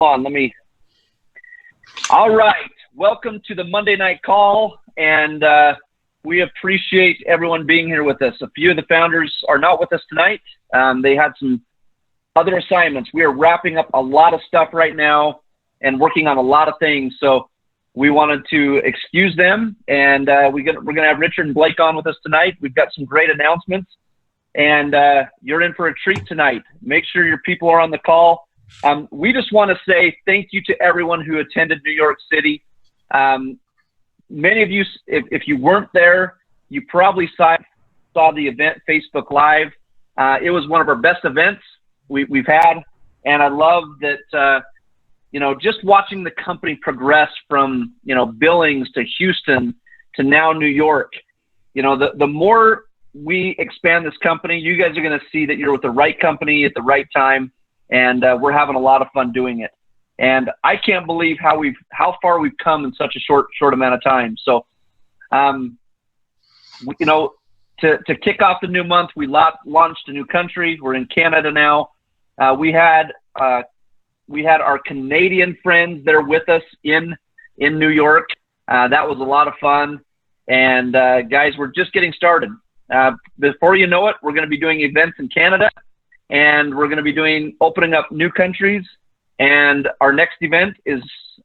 on, let me. All right, welcome to the Monday Night Call, and we appreciate everyone being here with us. A few of the founders are not with us tonight. They had some other assignments. We are wrapping up a lot of stuff right now and working on a lot of things, so we wanted to excuse them, and we're gonna have Richard and Blake on with us tonight. We've got some great announcements, and you're in for a treat tonight. Make sure your people are on the call. We just want to say thank you to everyone who attended New York City. Many of you, if you weren't there, you probably saw the event Facebook Live. It was one of our best events we've had, and I love that. Just watching the company progress from, Billings to Houston to now New York, the more we expand this company, you guys are going to see that you're with the right company at the right time. And we're having a lot of fun doing it. And I can't believe how far we've come in such a short amount of time. So, to kick off the new month, we launched a new country. We're in Canada now. We had our Canadian friends that are with us in New York. That was a lot of fun. And guys, we're just getting started. Before you know it, we're going to be doing events in Canada, and we're going to be opening up new countries. And our next event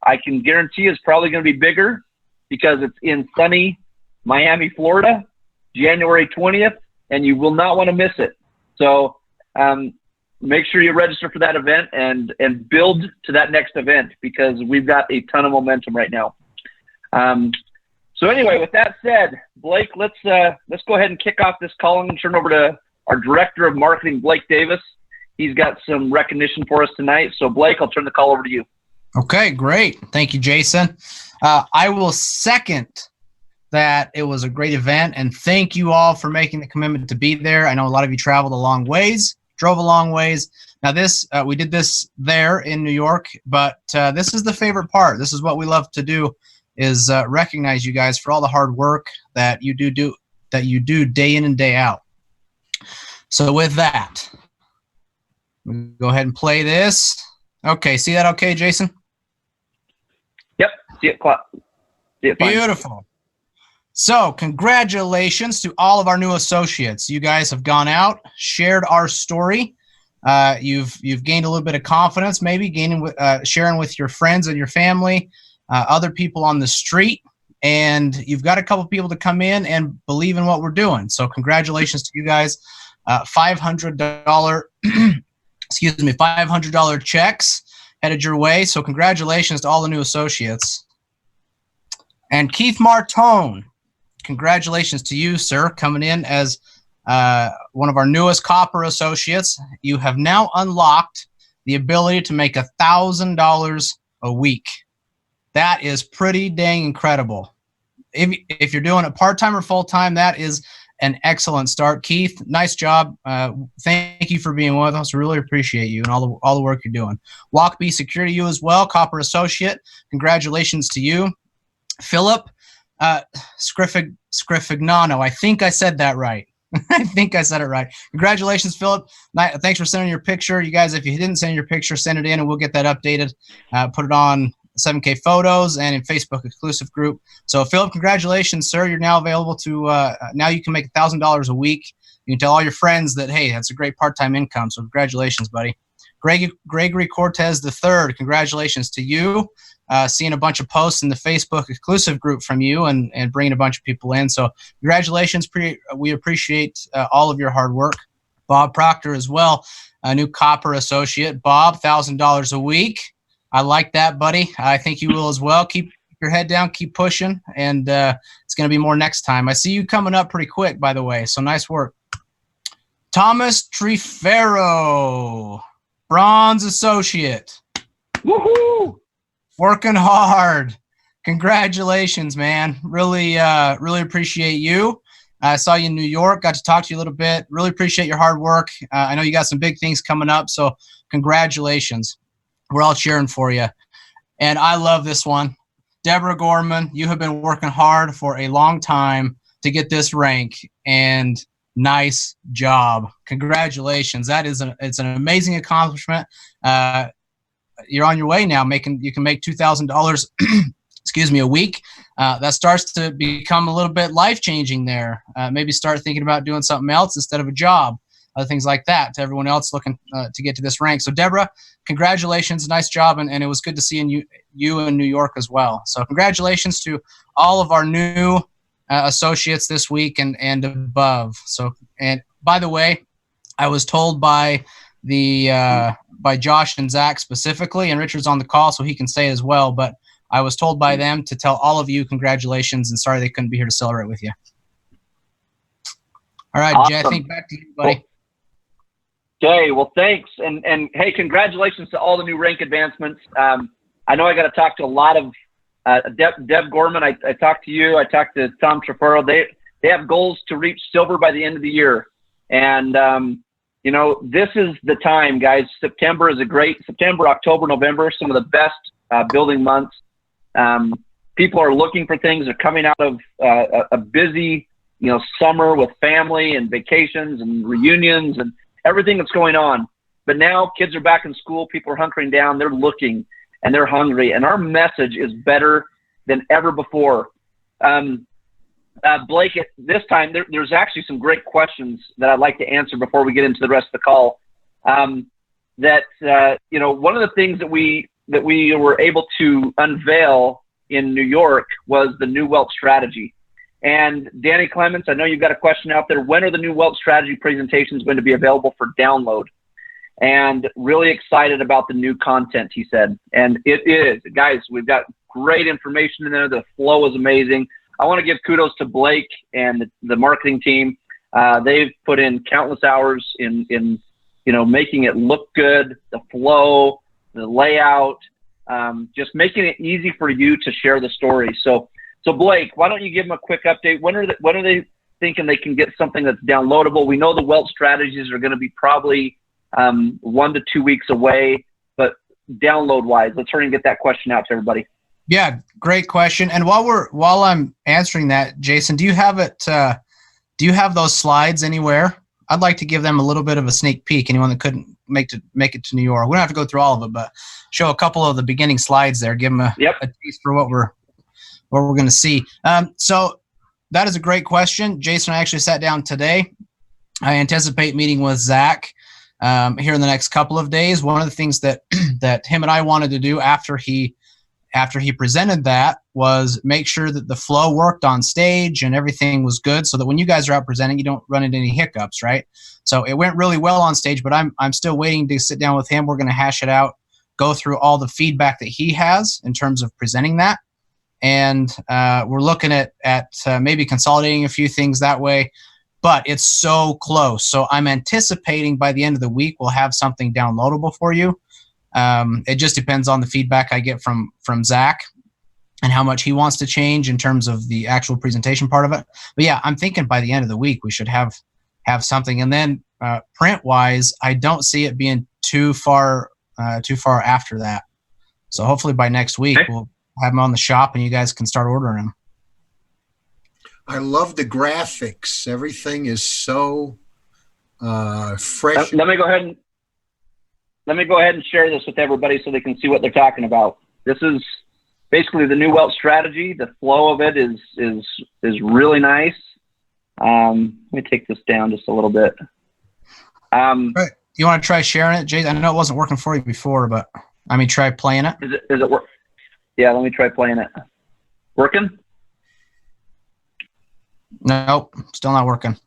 I can guarantee, is probably going to be bigger because it's in sunny Miami, Florida, January 20th, and you will not want to miss it. So, make sure you register for that event and build to that next event, because we've got a ton of momentum right now. So anyway, with that said, Blake, let's go ahead and kick off this call and turn over to our Director of Marketing, Blake Davis. He's got some recognition for us tonight. So Blake, I'll turn the call over to you. Okay, great. Thank you, Jason. I will second that it was a great event, and thank you all for making the commitment to be there. I know a lot of you traveled a long ways. Drove a long ways. Now we did this there in New York, but this is the favorite part. This is what we love to do, is recognize you guys for all the hard work that you do day in and day out. So with that, we'll go ahead and play this. Okay, see that okay, Jason? Yep, see it fine. Beautiful. So congratulations to all of our new associates. You guys have gone out, shared our story. You've gained a little bit of confidence, maybe sharing with your friends and your family, other people on the street, and you've got a couple people to come in and believe in what we're doing. So congratulations to you guys. $500 $500 checks headed your way. So congratulations to all the new associates. And Keith Martone, congratulations to you, sir, coming in as one of our newest Copper associates. You have now unlocked the ability to make $1,000 a week. That is pretty dang incredible. If you're doing it part-time or full-time, that is an excellent start. Keith, nice job. Thank you for being with us. Really appreciate you and all the work you're doing. Walkbee Security, you as well, Copper associate. Congratulations to you. Philip Scrifignano, I think I said that right. I think I said it right. Congratulations, Philip. Thanks for sending your picture. You guys, if you didn't send your picture, send it in and we'll get that updated. Put it on 7K Photos and in Facebook exclusive group. So, Philip, congratulations, sir. You're now available to, now you can make $1,000 a week. You can tell all your friends that, hey, that's a great part-time income. So, congratulations, buddy. Gregory Cortez III, congratulations to you. Seeing a bunch of posts in the Facebook exclusive group from you and bringing a bunch of people in. So congratulations. We appreciate all of your hard work. Bob Proctor as well, a new Copper associate. Bob, $1,000 a week. I like that, buddy. I think you will as well. Keep your head down, keep pushing, and it's going to be more next time. I see you coming up pretty quick, by the way, so nice work. Thomas Trifero, Bronze associate. Woohoo! Working hard. Congratulations, man. Really appreciate you. I saw you in New York, got to talk to you a little bit. Really appreciate your hard work. I know you got some big things coming up, so congratulations. We're all cheering for you. And I love this one. Deborah Gorman, you have been working hard for a long time to get this rank, and nice job. Congratulations. It's an amazing accomplishment. you're on your way now. You can make $2,000, excuse me, a week. That starts to become a little bit life-changing there. Maybe start thinking about doing something else instead of a job, other things like that, to everyone else looking to get to this rank. So Deborah, congratulations. Nice job. And it was good to see you in New York as well. So congratulations to all of our new associates this week and above. So, and by the way, I was told by Josh and Zach specifically, and Richard's on the call, so he can say it as well, but I was told by them to tell all of you congratulations, and sorry they couldn't be here to celebrate with you. All right, awesome. Jay, I think back to you, buddy. Okay, well, thanks. And hey, congratulations to all the new rank advancements. I know I got to talk to a lot of Deb Gorman. I talked to you. I talked to Tom Trefero. They have goals to reach silver by the end of the year. And, you know, this is the time, guys. September, October, November, some of the best building months. People are looking for things. They're coming out of a busy, you know, summer with family and vacations and reunions and everything that's going on. But now kids are back in school. People are hunkering down. They're looking and they're hungry. And our message is better than ever before. Blake, at this time, there's actually some great questions that I'd like to answer before we get into the rest of the call. You know, one of the things that we were able to unveil in New York was the new wealth strategy. And Danny Clements, I know you've got a question out there. When are the new wealth strategy presentations going to be available for download? And really excited about the new content, he said. And it is. Guys, we've got great information in there. The flow is amazing. I want to give kudos to Blake and the marketing team. They've put in countless hours in you know, making it look good, the flow, the layout, just making it easy for you to share the story. So Blake, why don't you give them a quick update? When are they thinking they can get something that's downloadable? We know the wealth strategies are going to be probably 1 to 2 weeks away, but download-wise, let's hurry and get that question out to everybody. Yeah, great question. And while I'm answering that, Jason, do you have it? Do you have those slides anywhere? I'd like to give them a little bit of a sneak peek. Anyone that couldn't make it to New York, we don't have to go through all of it, but show a couple of the beginning slides there. Give them a taste for what we're going to see. So that is a great question, Jason. I actually sat down today. I anticipate meeting with Zach here in the next couple of days. One of the things that that him and I wanted to do after he presented that was make sure that the flow worked on stage and everything was good, so that when you guys are out presenting, you don't run into any hiccups, right? So it went really well on stage, but I'm still waiting to sit down with him. We're going to hash it out, go through all the feedback that he has in terms of presenting that, and we're looking at maybe consolidating a few things that way. But it's so close. So I'm anticipating by the end of the week we'll have something downloadable for you. It just depends on the feedback I get from Zach and how much he wants to change in terms of the actual presentation part of it. But yeah, I'm thinking by the end of the week we should have something. And then print-wise, I don't see it being too far after that. So hopefully by next week we'll have them on the shop and you guys can start ordering them. I love the graphics. Everything is so fresh. Let me go ahead and share this with everybody so they can see what they're talking about. This is basically the new wealth strategy. The flow of it is really nice. Let me take this down just a little bit. Right. You want to try sharing it, Jason? I know it wasn't working for you before, but I mean, try playing it. Is it work? Yeah, let me try playing it. Working? Nope, still not working.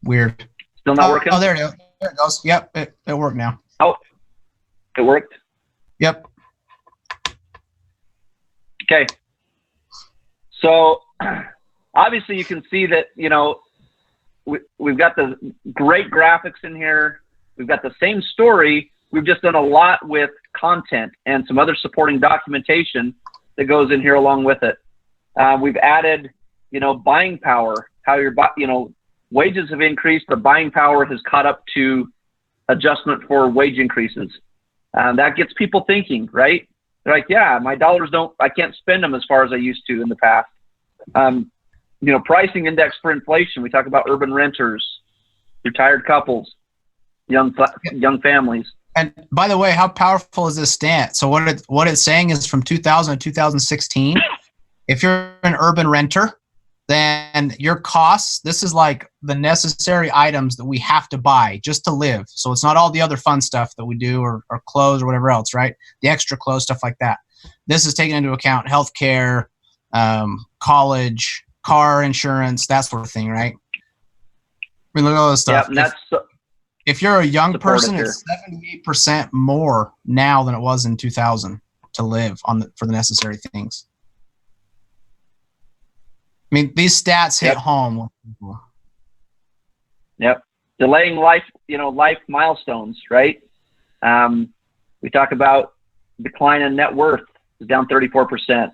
Weird. Still not working? Oh, there it goes. Yep, it worked now. Oh, it worked? Yep. Okay. So obviously you can see that, you know, we've got the great graphics in here. We've got the same story. We've just done a lot with content and some other supporting documentation that goes in here along with it. We've added, you know, buying power, how wages have increased, but buying power has caught up to adjustment for wage increases. That gets people thinking, right? They're like, yeah, my dollars I can't spend them as far as I used to in the past. You know, pricing index for inflation. We talk about urban renters, retired couples, young families. And by the way, how powerful is this stat? So what it's saying is from 2000 to 2016, if you're an urban renter, then your costs, this is like the necessary items that we have to buy just to live. So it's not all the other fun stuff that we do or clothes or whatever else, right? The extra clothes, stuff like that. This is taking into account healthcare, college, car insurance, that sort of thing, right? I mean, look at all this stuff. Yeah, If you're a young person, it's 78% more now than it was in 2000 to live for the necessary things. I mean, these stats hit home. Yep. Delaying life milestones, right? We talk about decline in net worth is down 34%.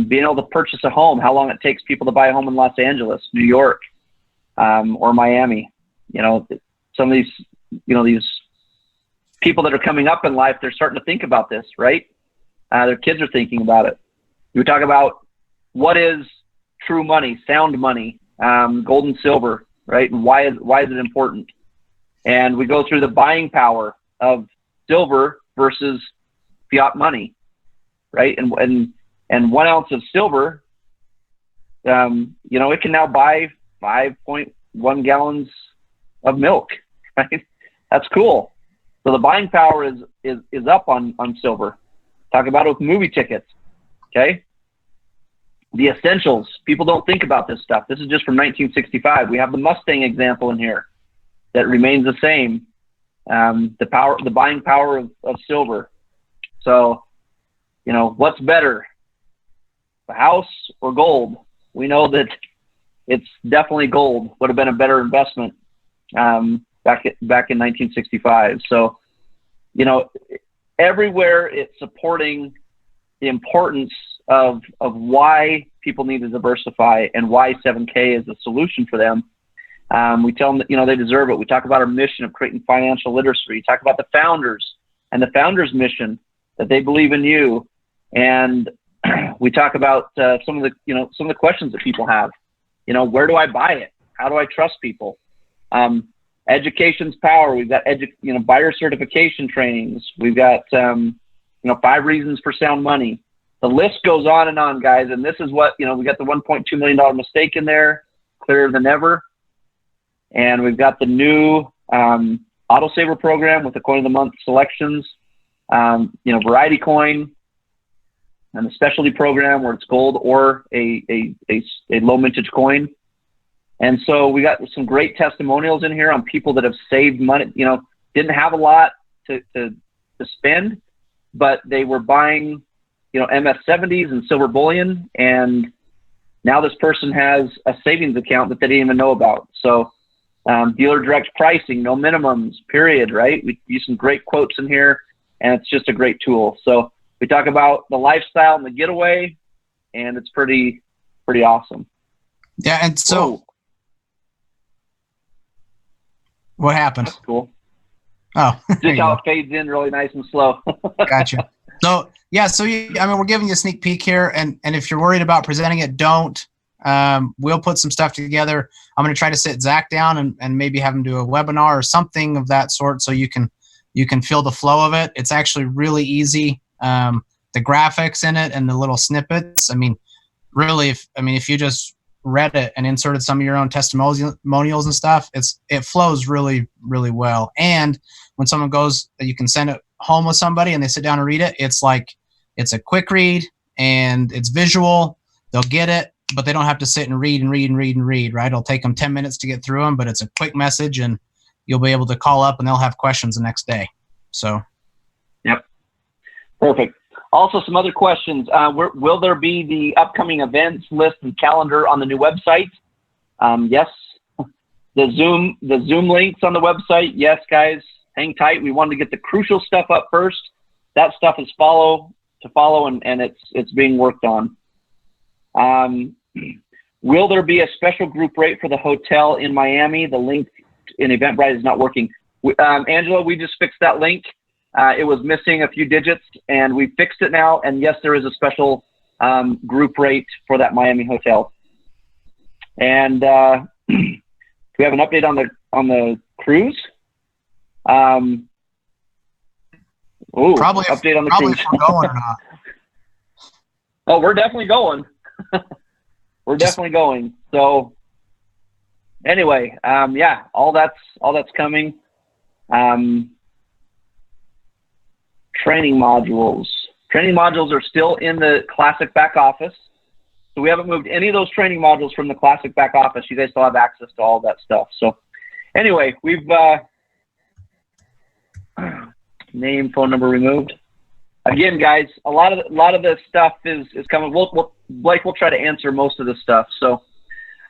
Being able to purchase a home, how long it takes people to buy a home in Los Angeles, New York, or Miami. Some of these, these people that are coming up in life, they're starting to think about this, right? Their kids are thinking about it. We talk about what is true money, sound money, gold and silver, right? And why is it important? And we go through the buying power of silver versus fiat money, right? And 1 ounce of silver, it can now buy 5.1 gallons of milk, right? That's cool. So the buying power is up on silver. Talk about it with movie tickets, okay? The essentials. People don't think about this stuff. This is just from 1965. We have the Mustang example in here that remains the same. The buying power of silver. So, what's better, the house or gold? We know that it's definitely gold would have been a better investment back in 1965. So, everywhere it's supporting the importance of why people need to diversify and why 7K is a solution for them. We tell them that, they deserve it. We talk about our mission of creating financial literacy. We talk about the founders and the founders' mission that they believe in you. And we talk about some of the questions that people have. Where do I buy it? How do I trust people? Education's power. We've got buyer certification trainings. We've got 5 reasons for sound money. The list goes on and on, guys. And this is what, we got the $1.2 million mistake in there, clearer than ever. And we've got the new autosaver program with the coin of the month selections, variety coin, and the specialty program where it's gold or a low mintage coin. And so we got some great testimonials in here on people that have saved money, didn't have a lot to spend, but they were buying MS-70s and silver bullion, and now this person has a savings account that they didn't even know about. So dealer direct pricing, no minimums, period, right? We use some great quotes in here, and it's just a great tool. So we talk about the lifestyle and the getaway, and it's pretty awesome. Yeah, and so Whoa. What happened? That's cool. Oh, just how it fades in really nice and slow. Gotcha. So we're giving you a sneak peek here, and if you're worried about presenting it, don't. We'll put some stuff together. I'm going to try to sit Zach down and maybe have him do a webinar or something of that sort, so you can feel the flow of it. It's actually really easy. The graphics in it and the little snippets. I mean, really, if you just read it and inserted some of your own testimonials and stuff, it flows really, really well. And when someone goes, you can send it home with somebody and they sit down and read it. It's a quick read and it's visual. They'll get it, but they don't have to sit and read, right? It'll take them 10 minutes to get through them, but it's a quick message and you'll be able to call up and they'll have questions the next day. So. Yep. Perfect. Also, some other questions. Will there be the upcoming events list and calendar on the new website? Yes. The Zoom links on the website. Yes, guys, hang tight. We wanted to get the crucial stuff up first. That stuff is follow, and it's being worked on. Will there be a special group rate for the hotel in Miami? The link in Eventbrite is not working. Angela, we just fixed that link. It was missing a few digits, and we fixed it now. And yes, there is a special group rate for that Miami hotel. And we have an update on the cruise. Ooh, Probably update on the probably cruise. if we're going or not. Oh, we're definitely going. We're definitely going. So anyway, yeah, all that's coming. Training modules. Training modules are still in the Classic back office. So we haven't moved any of those training modules from the Classic back office. You guys still have access to all that stuff. So anyway, we've name, phone number removed. Again, guys, a lot of this stuff is coming. Blake will try to answer most of this stuff. So,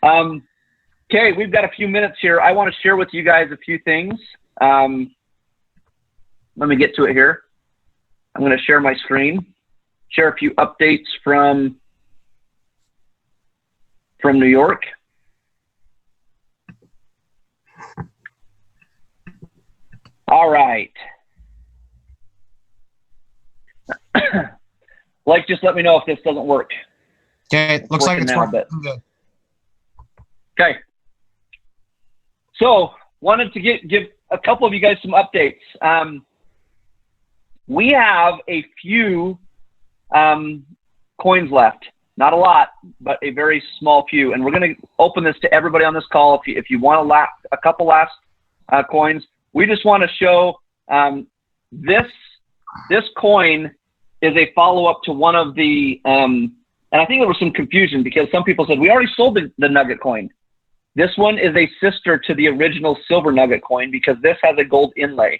okay, we've got a few minutes here. I want to share with you guys a few things. Let me get to it here. I'm going to share my screen, share a few updates from New York. All right. Blake, just let me know if this doesn't work. Okay, looks like it's working good. Okay. So, wanted to give a couple of you guys some updates. We have a few coins left. Not a lot, but a very small few. And we're going to open this to everybody on this call. If you want a couple last coins, we just want to show this coin is a follow-up to one of the, and I think there was some confusion because some people said, we already sold the nugget coin. This one is a sister to the original silver nugget coin because this has a gold inlay.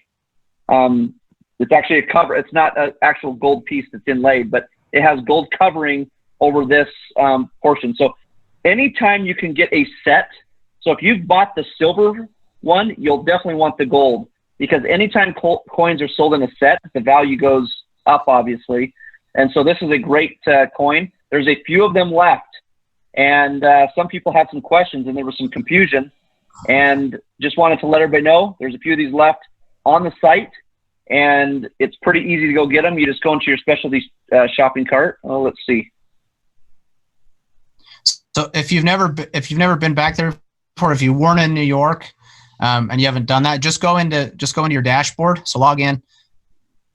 It's actually a cover. It's not an actual gold piece that's inlaid, but it has gold covering over this portion. So anytime you can get a set, so if you've bought the silver one, you'll definitely want the gold because anytime coins are sold in a set, the value goes up, obviously. And so this is a great coin. There's a few of them left. And some people had some questions and there was some confusion. And just wanted to let everybody know there's a few of these left on the site. And it's pretty easy to go get them. You just go into your specialty shopping cart. Oh, let's see. So if you've never been back there before, if you weren't in New York and you haven't done that, just go into your dashboard. So log in,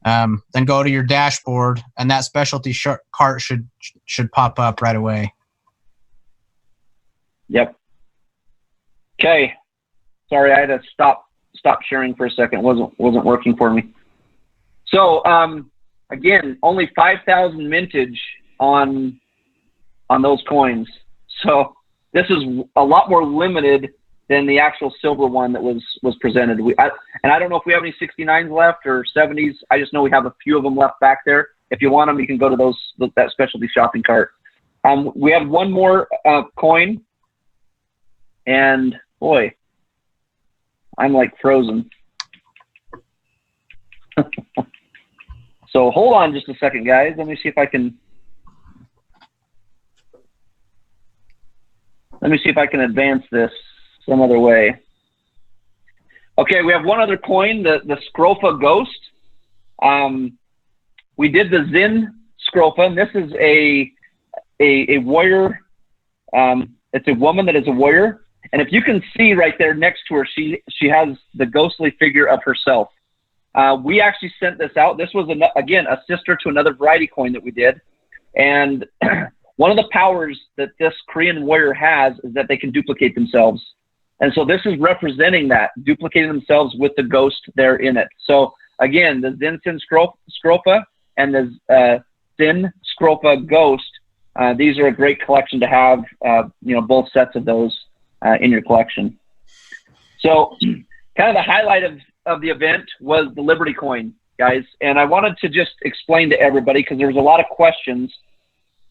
then go to your dashboard, and that specialty cart should pop up right away. Yep. Okay. Sorry, I had to stop sharing for a second. It wasn't working for me. So again, only 5,000 mintage on those coins. So this is a lot more limited than the actual silver one that was presented. And I don't know if we have any 69s left or 70s. I just know we have a few of them left back there. If you want them, you can go to that specialty shopping cart. We have one more coin, and boy, I'm like frozen. So hold on just a second, guys. Let me see if I can. Let me see if I can advance this some other way. Okay, we have one other coin, the Scrofa Ghost. We did the Zen Scrofa, and this is a warrior. It's a woman that is a warrior, and if you can see right there next to her, she has the ghostly figure of herself. We actually sent this out. This was again a sister to another variety coin that we did, and one of the powers that this Korean warrior has is that they can duplicate themselves. And so this is representing that, duplicating themselves with the ghost there in it. So again, the Zen Sin Scrofa and the Zen Scrofa Ghost, these are a great collection to have, both sets of those in your collection. So kind of the highlight of the event was the Liberty coin, guys. And I wanted to just explain to everybody, because there was a lot of questions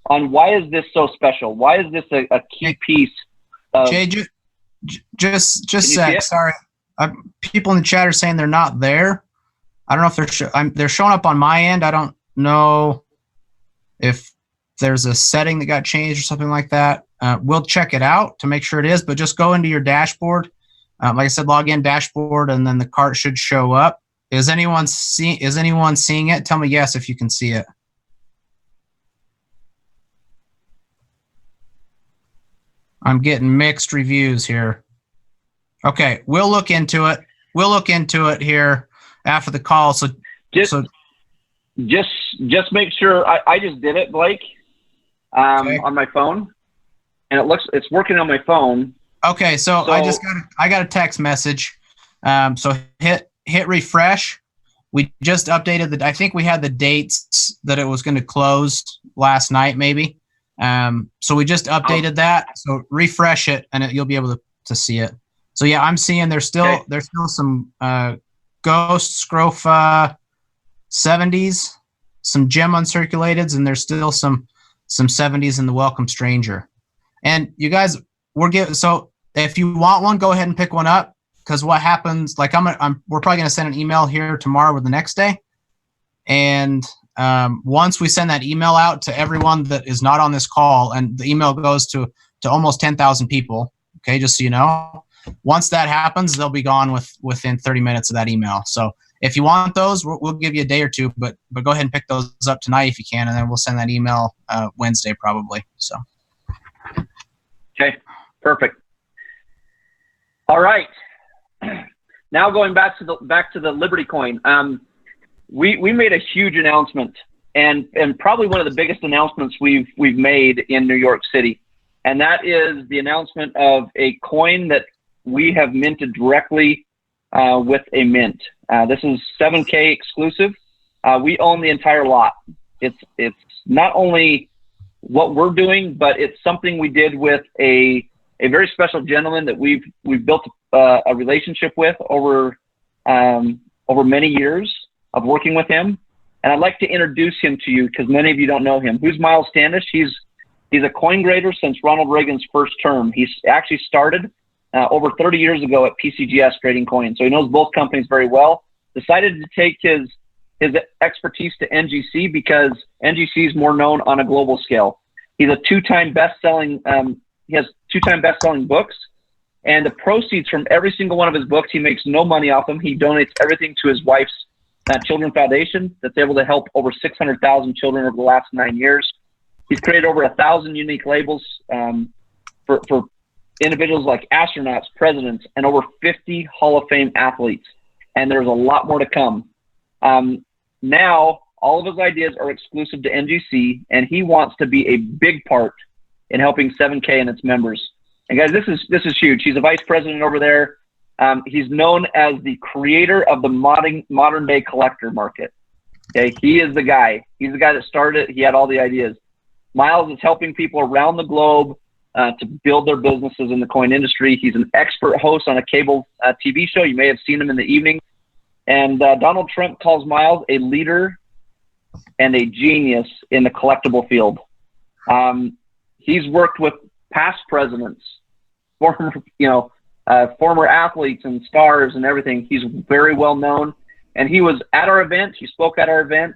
on why is this so special? Why is this a key piece of... Jay, just a sec. Sorry. People in the chat are saying they're not there. I don't know if they're showing up on my end. I don't know if there's a setting that got changed or something like that. We'll check it out to make sure it is, but just go into your dashboard. Like I said, log in dashboard, and then the cart should show up. Is anyone seeing it? Tell me yes if you can see it. I'm getting mixed reviews here. Okay, we'll look into it. We'll look into it here after the call. So just make sure. I just did it, Blake, on my phone, and it's working on my phone. Okay, so I got a text message. So hit refresh. We just updated I think we had the dates that it was going to close last night, maybe. So we just updated that. So refresh it, and you'll be able to see it. So yeah, I'm seeing there's still some Ghost Scrofa 70s, some Gem Uncirculateds, and there's still some 70s in the Welcome Stranger. And you guys, so if you want one, go ahead and pick one up. Because what happens, like we're probably going to send an email here tomorrow or the next day. And once we send that email out to everyone that is not on this call, and the email goes to almost 10,000 people, okay, just so you know, once that happens, they'll be gone within 30 minutes of that email. So if you want those, we'll give you a day or two, but go ahead and pick those up tonight if you can, and then we'll send that email Wednesday probably. So. Okay, perfect. All right. Now going back to the Liberty coin, we made a huge announcement, and probably one of the biggest announcements we've made in New York City, and that is the announcement of a coin that we have minted directly with a mint. This is 7K exclusive. We own the entire lot. It's not only what we're doing, but it's something we did with a very special gentleman that we've built a relationship with over many years of working with him. And I'd like to introduce him to you because many of you don't know him. Who's Miles Standish? He's a coin grader since Ronald Reagan's first term. He's actually started over 30 years ago at PCGS grading coins. So he knows both companies very well. Decided to take his expertise to NGC because NGC is more known on a global scale. He's a two-time best-selling he has 2-time best-selling books, and the proceeds from every single one of his books, he makes no money off them. He donates everything to his wife's Children Foundation that's able to help over 600,000 children over the last 9 years. He's created over 1,000 unique labels for individuals like astronauts, presidents, and over 50 Hall of Fame athletes. And there's a lot more to come. Now, all of his ideas are exclusive to NGC, and he wants to be a big part in helping 7K and its members. And guys, this is huge. He's a vice president over there. He's known as the creator of the modern day collector market. Okay, he is the guy. He's the guy that started it. He had all the ideas. Miles is helping people around the globe to build their businesses in the coin industry. He's an expert host on a cable TV show. You may have seen him in the evening. And Donald Trump calls Miles a leader and a genius in the collectible field. He's worked with past presidents, former athletes and stars and everything. He's very well known. And he was at our event. He spoke at our event.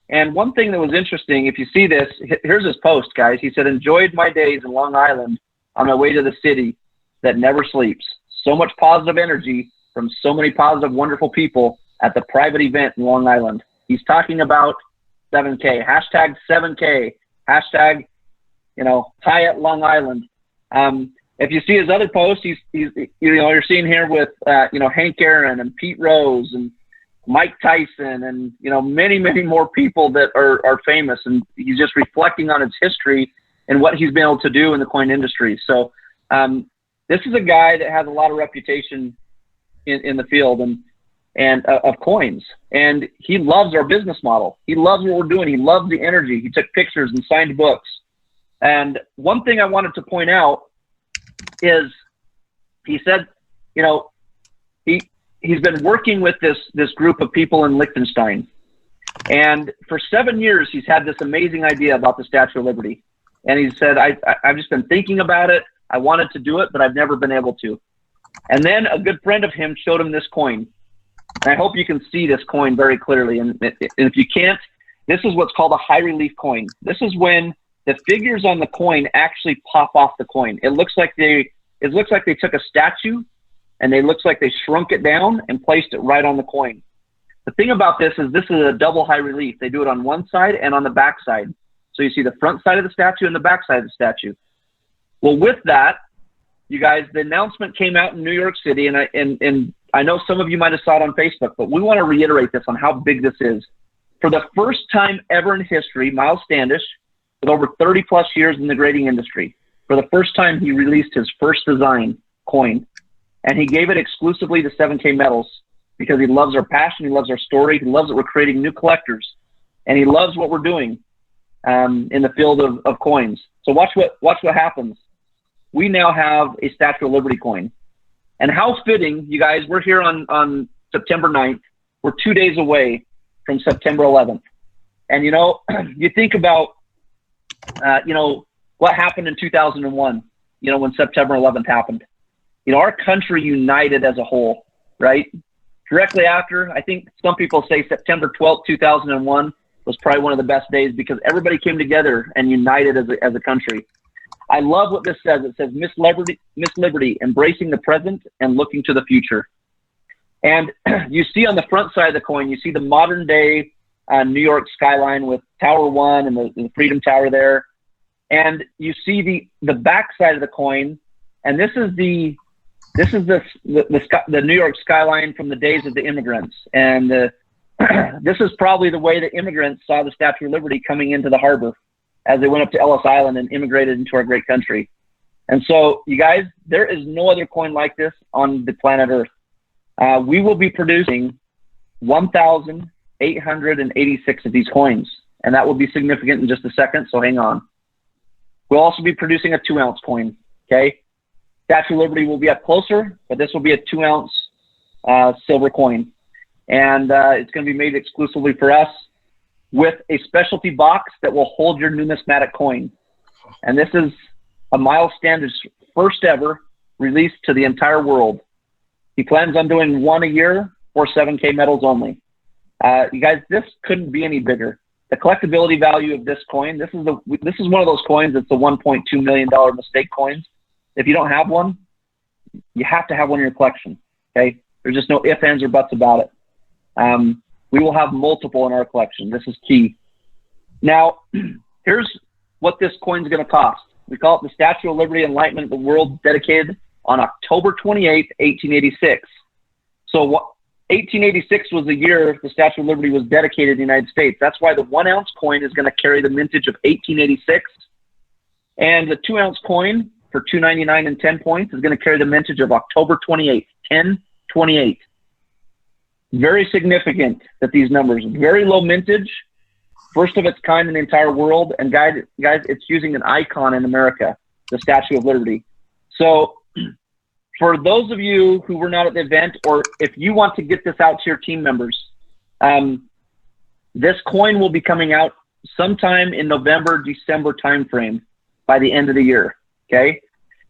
And one thing that was interesting, if you see this, here's his post, guys. He said, "Enjoyed my days in Long Island on my way to the city that never sleeps. So much positive energy from so many positive, wonderful people at the private event in Long Island." He's talking about 7K, hashtag 7K, hashtag, Hyatt Long Island. If you see his other posts, you're seeing here with, Hank Aaron and Pete Rose and Mike Tyson and, many, many more people that are famous. And he's just reflecting on his history and what he's been able to do in the coin industry. So this is a guy that has a lot of reputation in the field and of coins. And he loves our business model. He loves what we're doing. He loves the energy. He took pictures and signed books. And one thing I wanted to point out is he said, he's been working with this group of people in Liechtenstein. And for 7 years, he's had this amazing idea about the Statue of Liberty. And he said, I've just been thinking about it. I wanted to do it, but I've never been able to. And then a good friend of him showed him this coin. And I hope you can see this coin very clearly. And if you can't, this is what's called a high relief coin. This is when the figures on the coin actually pop off the coin. It looks like they took a statue and it looks like they shrunk it down and placed it right on the coin. The thing about this is a double high relief. They do it on one side and on the back side. So you see the front side of the statue and the back side of the statue. Well, with that, you guys, the announcement came out in New York City, and I know some of you might have saw it on Facebook, but we want to reiterate this on how big this is. for the first time ever in history, Miles Standish, with over 30 plus years in the grading industry, for the first time, he released his first design coin, and he gave it exclusively to 7K Metals because he loves our passion, he loves our story, he loves that we're creating new collectors, and he loves what we're doing in the field of coins. So watch what happens. We now have a Statue of Liberty coin. And how fitting, you guys, we're here on September 9th. We're 2 days away from September 11th. And, you know, you think about, you know, what happened in 2001, you know, when September 11th happened. You know, our country united as a whole, right? Directly after, I think some people say September 12th, 2001 was probably one of the best days because everybody came together and united as a country. I love what this says. It says, Miss Liberty, embracing the present and looking to the future. And you see on the front side of the coin, you see the modern day New York skyline with Tower 1 and the Freedom Tower there. And you see the back side of the coin, and this is the New York skyline from the days of the immigrants. And this is probably the way the immigrants saw the Statue of Liberty coming into the harbor as they went up to Ellis Island and immigrated into our great country. And so, you guys, there is no other coin like this on the planet Earth. We will be producing 1,886 of these coins, and that will be significant in just a second, so hang on. We'll also be producing a 2-ounce coin, okay? Statue of Liberty will be up closer, but this will be a 2-ounce silver coin. And it's going to be made exclusively for us with a specialty box that will hold your numismatic coin. And this is a Miles Standish first ever release to the entire world. He plans on doing one a year for 7K Metals only. You guys, this couldn't be any bigger. The collectability value of this coin, this is one of those coins that's the $1.2 million mistake coins. If you don't have one, you have to have one in your collection, okay? There's just no ifs, ands, or buts about it. We will have multiple in our collection. This is key. Now, here's what this coin's going to cost. We call it the Statue of Liberty Enlightenment of the World, dedicated on October 28th, 1886. So 1886 was the year the Statue of Liberty was dedicated in the United States. That's why the 1-ounce coin is going to carry the mintage of 1886. And the 2-ounce coin for $2.99 and 10 points is going to carry the mintage of October 28th, 1028. Very significant that these numbers, very low mintage, first of its kind in the entire world. And guys, it's using an icon in America, the Statue of Liberty. So for those of you who were not at the event, or if you want to get this out to your team members, this coin will be coming out sometime in November, December timeframe by the end of the year, okay?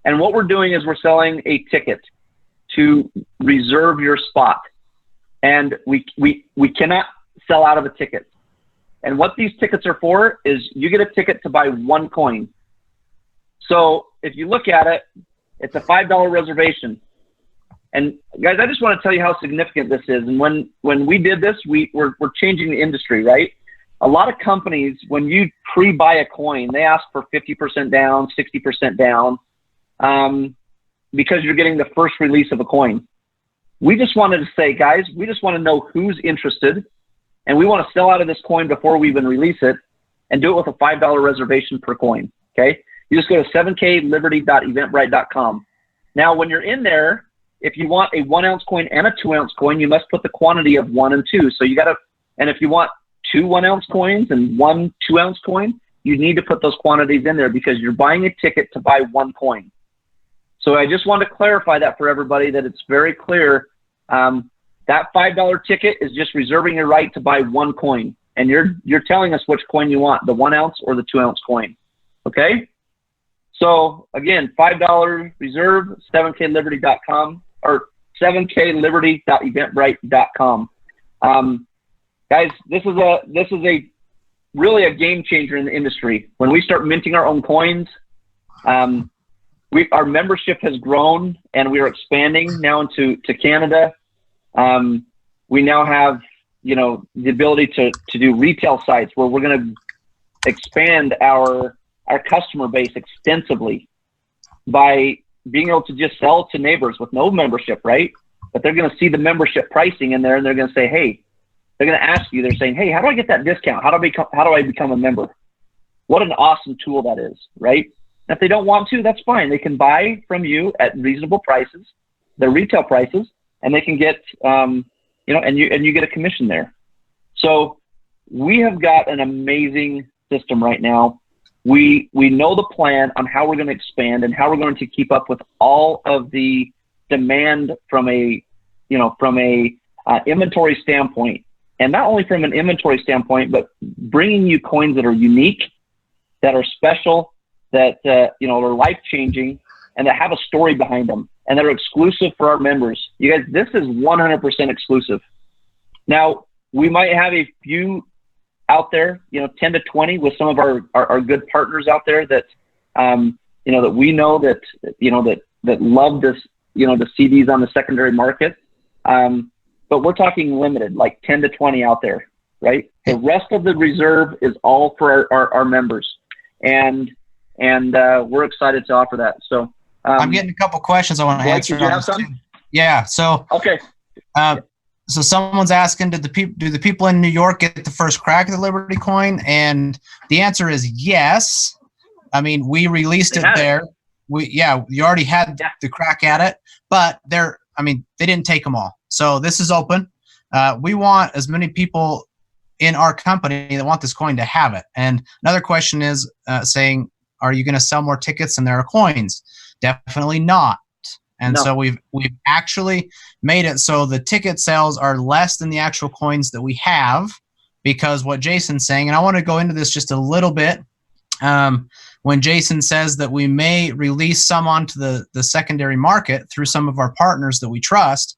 And what we're doing is we're selling a ticket to reserve your spot. And we cannot sell out of a ticket. And what these tickets are for is you get a ticket to buy one coin. So if you look at it, it's a $5 reservation. And guys, I just want to tell you how significant this is. And when we did this, we're changing the industry, right? A lot of companies, when you pre-buy a coin, they ask for 50% down, 60% down, because you're getting the first release of a coin. We just wanted to say, guys, we just want to know who's interested, and we want to sell out of this coin before we even release it, and do it with a $5 reservation per coin, okay? You just go to 7kliberty.eventbrite.com. Now, when you're in there, if you want a 1-ounce coin and a 2-ounce coin, you must put the quantity of 1 and 2. So you got to, and if you want 2 1-ounce coins and 1 2-ounce coin, you need to put those quantities in there because you're buying a ticket to buy one coin. So I just want to clarify that for everybody, that it's very clear. That $5 ticket is just reserving your right to buy one coin. And you're telling us which coin you want, the 1-ounce or the 2-ounce coin. Okay? So again, $5 reserve, 7kliberty.com or 7kliberty.eventbrite.com. Guys, this is a really a game changer in the industry. When we start minting our own coins, our membership has grown, and we are expanding now into Canada. We now have, the ability to do retail sites where we're going to expand our customer base extensively by being able to just sell to neighbors with no membership, right? But they're going to see the membership pricing in there, and they're going to say, hey, they're going to ask you, they're saying, hey, how do I get that discount? How do I become a member? What an awesome tool that is, right? And if they don't want to, that's fine. They can buy from you at reasonable prices, their retail prices, and they can get, and you get a commission there. So we have got an amazing system right now. We know the plan on how we're going to expand and how we're going to keep up with all of the demand from a inventory standpoint, and not only from an inventory standpoint, but bringing you coins that are unique, that are special, that are life-changing, and that have a story behind them, and that are exclusive for our members. You guys, this is 100% exclusive. Now, we might have a few out there, 10 to 20 with some of our good partners out there that, that we know that love this, the CDs on the secondary market. But we're talking limited, like 10 to 20 out there, right? The rest of the reserve is all for our members. And we're excited to offer that. So I'm getting a couple questions I want to answer. Did you have some? Yeah. So, okay. So someone's asking, do the people in New York get the first crack at the Liberty coin? And the answer is yes. I mean, we released it there. You already had the crack at it, but they didn't take them all. So this is open. We want as many people in our company that want this coin to have it. And another question is saying, are you going to sell more tickets than there are coins? Definitely not. And so we've actually made it so the ticket sales are less than the actual coins that we have, because what Jason's saying, and I want to go into this just a little bit, when Jason says that we may release some onto the secondary market through some of our partners that we trust,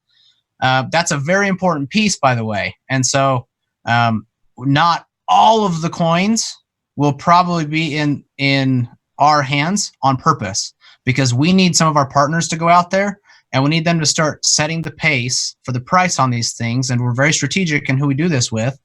that's a very important piece, by the way. And so not all of the coins will probably be in our hands on purpose, because we need some of our partners to go out there and we need them to start setting the pace for the price on these things. And we're very strategic in who we do this with,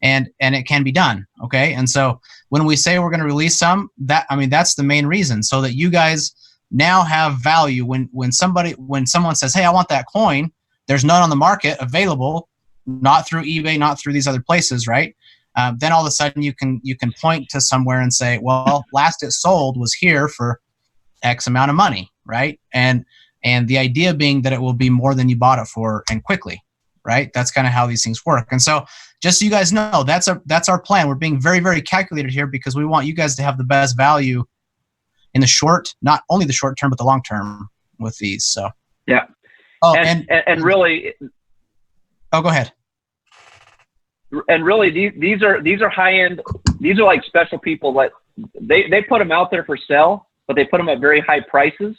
and it can be done. Okay. And so when we say we're going to release some, that's the main reason, so that you guys now have value. When someone says, hey, I want that coin, there's none on the market available, not through eBay, not through these other places, right? Then all of a sudden you can point to somewhere and say, well, last it sold was here for X amount of money, right? And the idea being that it will be more than you bought it for, and quickly, right? That's kind of how these things work. And so just so you guys know, that's our plan. We're being very, very calculated here, because we want you guys to have the best value in the short, not only the short term, but the long term with these. So yeah. Oh, and really. Oh, go ahead. And really, these are high end. These are like special people that they put them out there for sale, but they put them at very high prices,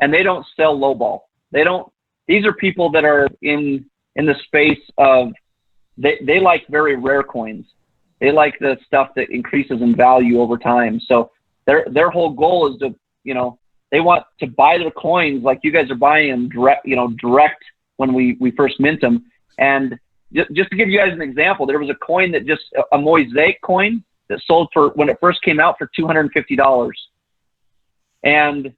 and they don't sell lowball. These are people that are in the space of, they like very rare coins. They like the stuff that increases in value over time. So their whole goal is to, they want to buy their coins like you guys are buying them direct when we first mint them. And just to give you guys an example, there was a coin that a Mosaic coin that sold for, when it first came out, for $250. And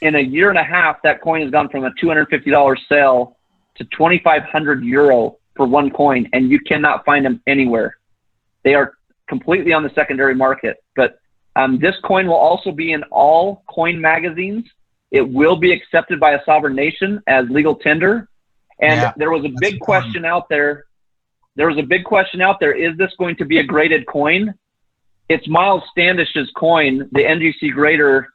in a year and a half, that coin has gone from a $250 sale to 2,500 euro for one coin, and you cannot find them anywhere. They are completely on the secondary market. But this coin will also be in all coin magazines. It will be accepted by a sovereign nation as legal tender. And there was a big question out there. Is this going to be a graded coin? It's Miles Standish's coin, the NGC grader.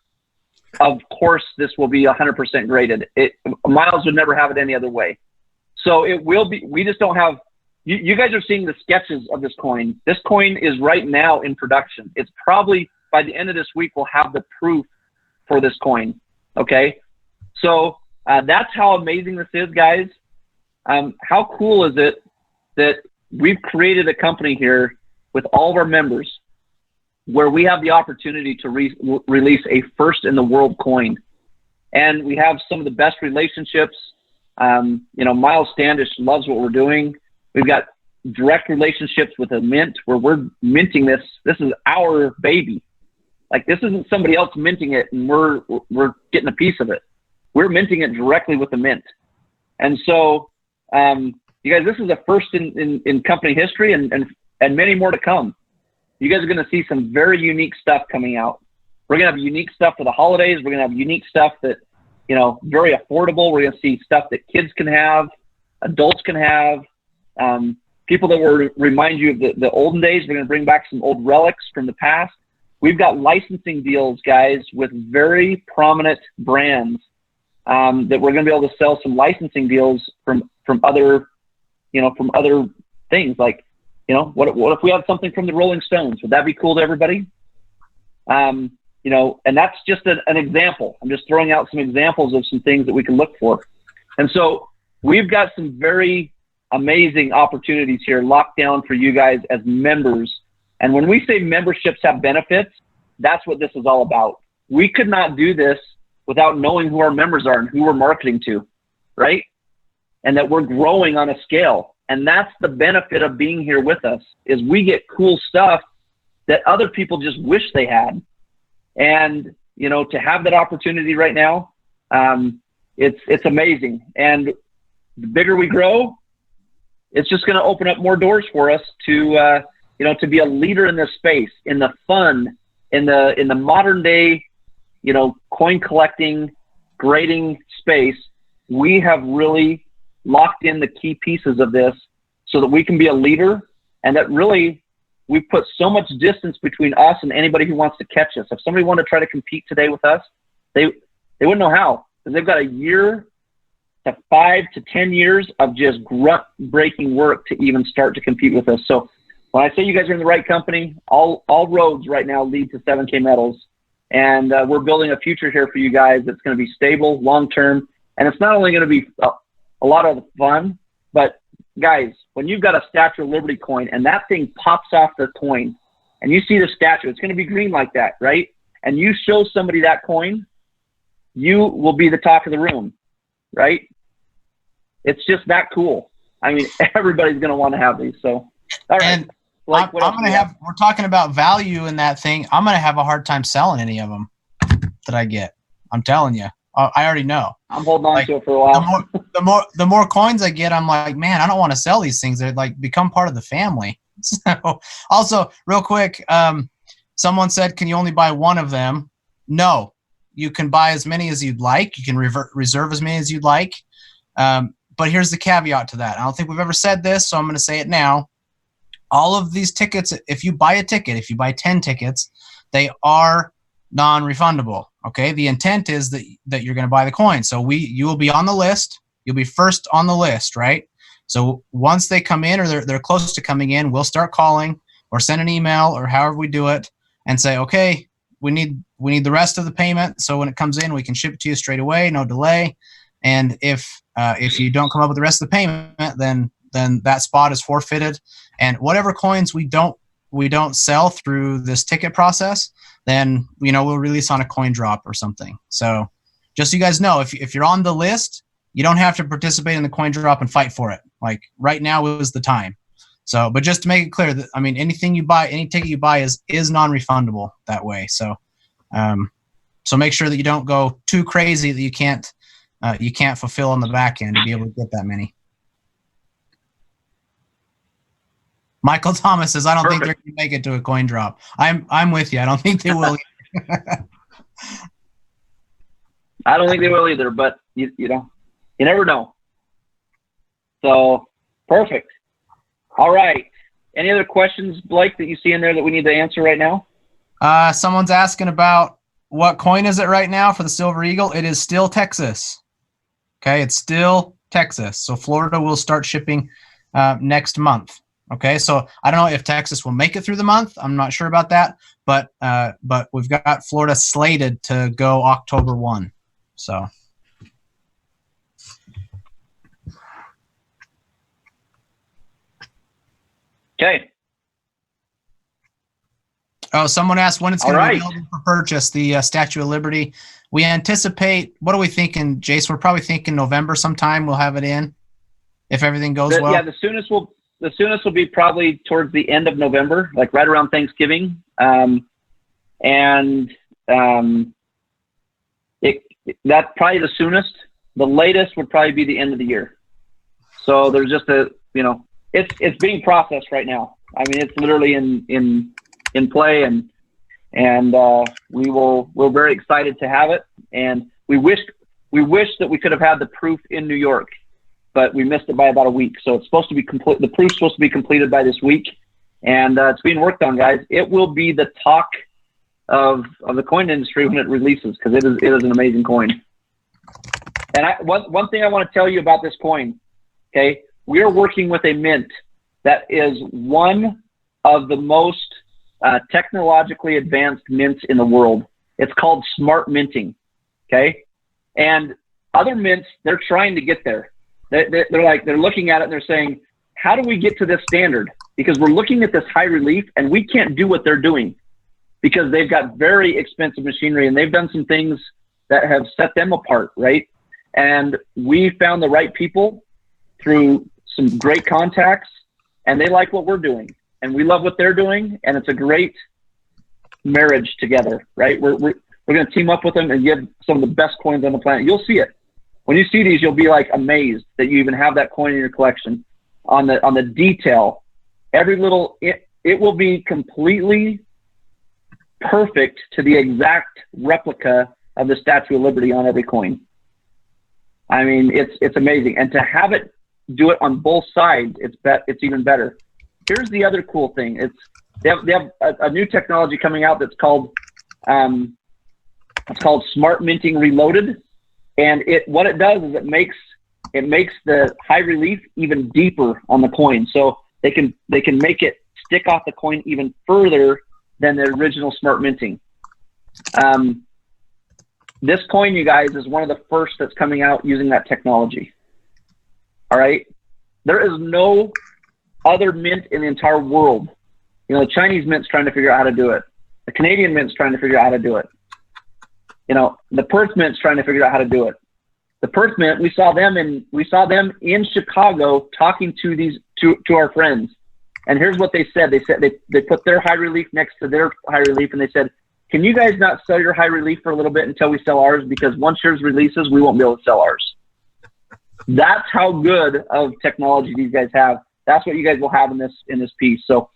Of course, this will be 100% graded. Miles would never have it any other way. So it will be. We just don't have. You guys are seeing the sketches of this coin. This coin is right now in production. It's probably by the end of this week we'll have the proof for this coin. Okay, so that's how amazing this is, guys. How cool is it that we've created a company here with all of our members where we have the opportunity to release a first in the world coin. And we have some of the best relationships. Miles Standish loves what we're doing. We've got direct relationships with a mint where we're minting this. This is our baby. Like, this isn't somebody else minting it and we're getting a piece of it. We're minting it directly with the mint. And so You guys, this is a first in company history, and many more to come. You guys are going to see some very unique stuff coming out. We're going to have unique stuff for the holidays. We're going to have unique stuff that, very affordable. We're going to see stuff that kids can have, adults can have, people that will remind you of the olden days. We're going to bring back some old relics from the past. We've got licensing deals, guys, with very prominent brands that we're going to be able to sell some licensing deals from other, from other things. Like, what if we had something from the Rolling Stones? Would that be cool to everybody? And that's just an example. I'm just throwing out some examples of some things that we can look for. And so we've got some very amazing opportunities here locked down for you guys as members. And when we say memberships have benefits, that's what this is all about. We could not do this without knowing who our members are and who we're marketing to, right? And that we're growing on a scale. And that's the benefit of being here with us, is we get cool stuff that other people just wish they had. And, to have that opportunity right now, it's amazing. And the bigger we grow, it's just going to open up more doors for us to, to be a leader in this space, in the fun, in the modern day, coin collecting, grading space. We have really locked in the key pieces of this so that we can be a leader, and that really we put so much distance between us and anybody who wants to catch us. If somebody wanted to try to compete today with us, they wouldn't know how, because they've got a year to 5 to 10 years of just grunt-breaking work to even start to compete with us. So when I say you guys are in the right company, all roads right now lead to 7K Metals. And we're building a future here for you guys that's going to be stable, long-term. And it's not only going to be a lot of fun, but guys, when you've got a Statue of Liberty coin and that thing pops off the coin and you see the statue, it's going to be green like that, right? And you show somebody that coin, you will be the talk of the room, right? It's just that cool. I mean, everybody's going to want to have these. So, all right. And I'm going to have, we're talking about value in that thing. I'm going to have a hard time selling any of them that I get. I'm telling you. I already know. I'm holding on to it for a while. The more coins I get, I'm like, man, I don't want to sell these things. They're like become part of the family. So, also, real quick, someone said, can you only buy one of them? No, you can buy as many as you'd like. You can reserve as many as you'd like. But here's the caveat to that. I don't think we've ever said this, so I'm going to say it now. All of these tickets, if you buy a ticket, if you buy 10 tickets, they are non-refundable. Okay, the intent is that you're going to buy the coin. So you will be on the list. You'll be first on the list, right? So once they come in or they're close to coming in, we'll start calling or send an email or however we do it and say, okay, we need the rest of the payment. So when it comes in, we can ship it to you straight away, no delay. And if you don't come up with the rest of the payment, then that spot is forfeited. And whatever coins we don't sell through this ticket process, then we'll release on a coin drop or something. So just so you guys know, if you're on the list, you don't have to participate in the coin drop and fight for it. Like right now is the time. So, but just to make it clear that, I mean, anything you buy, any ticket you buy is non-refundable that way. So, so make sure that you don't go too crazy that you can't fulfill on the back end to be able to get that many. Michael Thomas says, I don't think they're going to make it to a coin drop. I'm with you. I don't think they will. I don't think they will either, but you never know. So perfect. All right. Any other questions, Blake, that you see in there that we need to answer right now? Someone's asking about what coin is it right now for the Silver Eagle. It is still Texas. Okay, it's still Texas. So Florida will start shipping next month. Okay, so I don't know if Texas will make it through the month. I'm not sure about that, but we've got Florida slated to go October 1. So. Okay. Oh, someone asked when it's going to be available for purchase, the Statue of Liberty. We anticipate, what are we thinking, Jace? We're probably thinking November sometime we'll have it in, if everything goes well. Yeah, the soonest will be probably towards the end of November, like right around Thanksgiving. That's probably the soonest. The latest would probably be the end of the year. So there's just it's being processed right now. I mean, it's literally in play, and we're very excited to have it. And we wish that we could have had the proof in New York, but we missed it by about a week. So it's supposed to be complete. The proof's supposed to be completed by this week, and it's being worked on, guys. It will be the talk of the coin industry when it releases, because it is an amazing coin. And one thing I want to tell you about this coin, okay? We are working with a mint that is one of the most technologically advanced mints in the world. It's called smart minting, okay? And other mints, they're trying to get there. They're looking at it and they're saying, how do we get to this standard? Because we're looking at this high relief and we can't do what they're doing because they've got very expensive machinery and they've done some things that have set them apart, right? And we found the right people through some great contacts, and they like what we're doing, and we love what they're doing, and it's a great marriage together, right? We're going to team up with them and give some of the best coins on the planet. You'll see it. When you see these, you'll be like amazed that you even have that coin in your collection. On the detail, every little, it will be completely perfect to the exact replica of the Statue of Liberty on every coin. I mean, it's amazing. And to have it do it on both sides, it's even better. Here's the other cool thing. They have a new technology coming out that's called Smart Minting Reloaded. And what it does is it makes the high relief even deeper on the coin. So they can make it stick off the coin even further than the original Smart Minting. This coin, you guys, is one of the first that's coming out using that technology. All right? There is no other mint in the entire world. You know, the Chinese mint's trying to figure out how to do it. The Canadian mint's trying to figure out how to do it. You know, the Perth mint's trying to figure out how to do it. The Perth mint, we saw them in Chicago talking to our friends. And here's what they said. They said they put their high relief next to their high relief, and they said, can you guys not sell your high relief for a little bit until we sell ours? Because once yours releases, we won't be able to sell ours. That's how good of technology these guys have. That's what you guys will have in this piece. So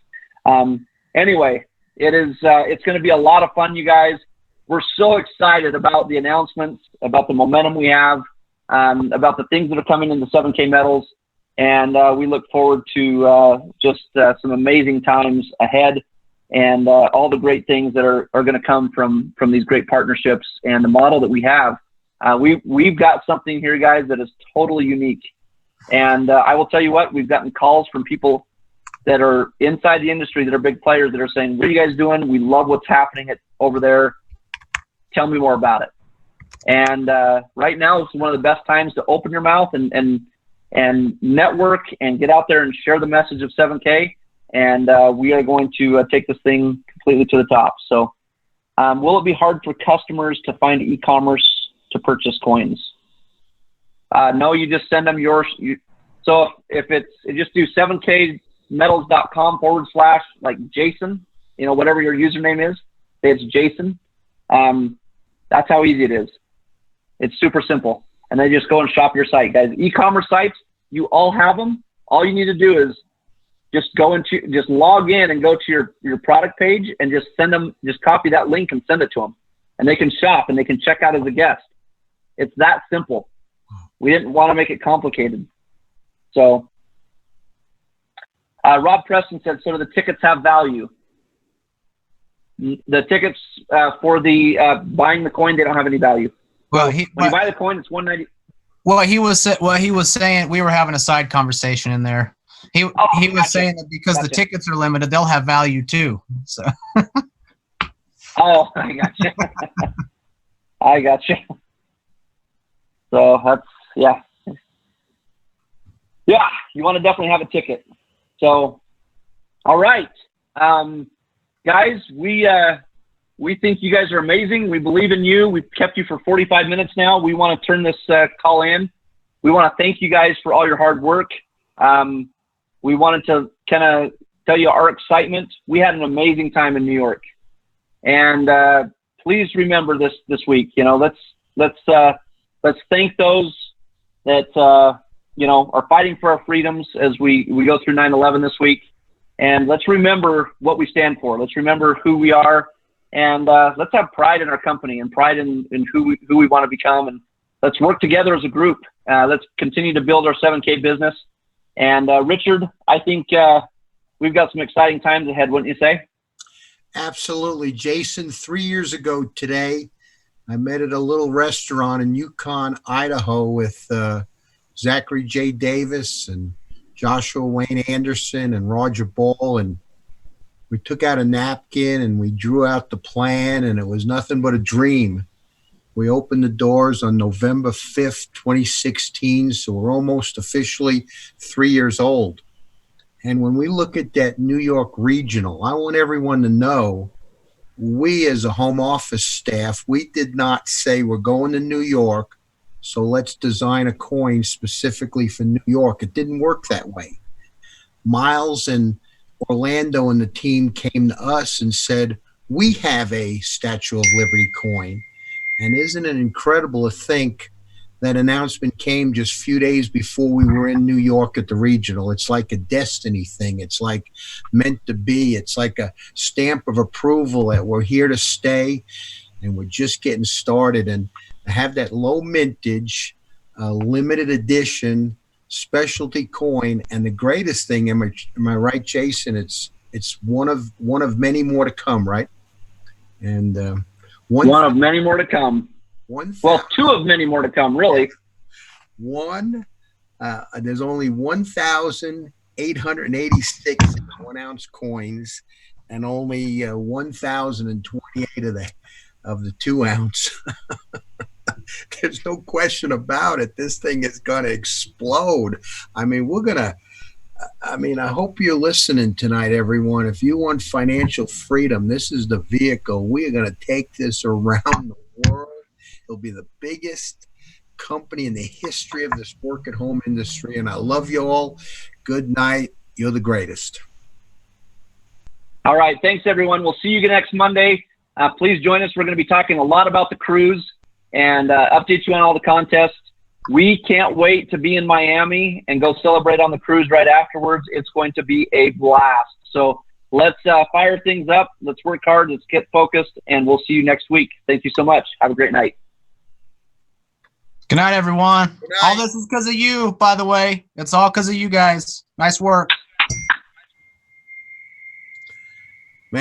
anyway, it's going to be a lot of fun, you guys. We're so excited about the announcements, about the momentum we have, about the things that are coming in the 7K metals. And we look forward to just some amazing times ahead, and all the great things that are going to come from these great partnerships and the model that we have. We've got something here, guys, that is totally unique. And I will tell you what, we've gotten calls from people that are inside the industry that are big players that are saying, what are you guys doing? We love what's happening over there. Tell me more about it. And right now is one of the best times to open your mouth and network and get out there and share the message of 7K. And we are going to take this thing completely to the top. So will it be hard for customers to find e-commerce to purchase coins? No, you just send them yours. So if you just do 7kmetals.com / like Jason, you know, whatever your username is, say it's Jason. That's how easy it is. It's super simple. And then just go and shop your site, guys. E-commerce sites, you all have them. All you need to do is just log in and go to your product page and just copy that link and send it to them. And they can shop and they can check out as a guest. It's that simple. We didn't want to make it complicated. So Rob Preston said, so do the tickets have value? The tickets for the buying the coin, they don't have any value. Well, when you buy the coin, it's $190. Well, he was saying, we were having a side conversation in there. He was saying that because the tickets are limited, they'll have value too. So. Oh, I gotcha. I gotcha. So that's, yeah. Yeah, you want to definitely have a ticket. So, all right. Guys, we think you guys are amazing. We believe in you. We've kept you for 45 minutes now. We want to turn this call in. We want to thank you guys for all your hard work. We wanted to kind of tell you our excitement. We had an amazing time in New York. And please remember this week. You know, let's thank those that are fighting for our freedoms as we go through 9/11 this week. And let's remember what we stand for. Let's remember who we are, and let's have pride in our company and pride in who we want to become. And let's work together as a group. Let's continue to build our 7K business. And Richard, I think we've got some exciting times ahead, wouldn't you say? Absolutely. Jason, 3 years ago today, I met at a little restaurant in Yukon, Idaho with Zachary J. Davis and Joshua Wayne Anderson and Roger Ball. And we took out a napkin and we drew out the plan, and it was nothing but a dream. We opened the doors on November 5th, 2016, so we're almost officially 3 years old. And when we look at that New York regional, I want everyone to know we as a home office staff, we did not say we're going to New York, so let's design a coin specifically for New York. It didn't work that way. Miles and Orlando and the team came to us and said, we have a Statue of Liberty coin. And isn't it incredible to think that announcement came just a few days before we were in New York at the regional? It's like a destiny thing. It's like meant to be. It's like a stamp of approval that we're here to stay, and we're just getting started. And to have that low mintage, limited edition, specialty coin, and the greatest thing, am I right, Jason? It's one of many more to come, right? And one of many more to come. Two of many more to come, really. There's only 1,886 1-ounce coins, and only 1,028 of the 2-ounce. There's no question about it. This thing is going to explode. I mean, I hope you're listening tonight, everyone. If you want financial freedom, this is the vehicle. We are going to take this around the world. It'll be the biggest company in the history of this work-at-home industry, and I love you all. Good night. You're the greatest. All right. Thanks, everyone. We'll see you next Monday. Please join us. We're going to be talking a lot about the cruise and update you on all the contests. We can't wait to be in Miami and go celebrate on the cruise right afterwards. It's going to be a blast. So let's fire things up. Let's work hard. Let's get focused, and we'll see you next week. Thank you so much. Have a great night. Good night, everyone. Good night. All this is because of you, by the way. It's all because of you guys. Nice work.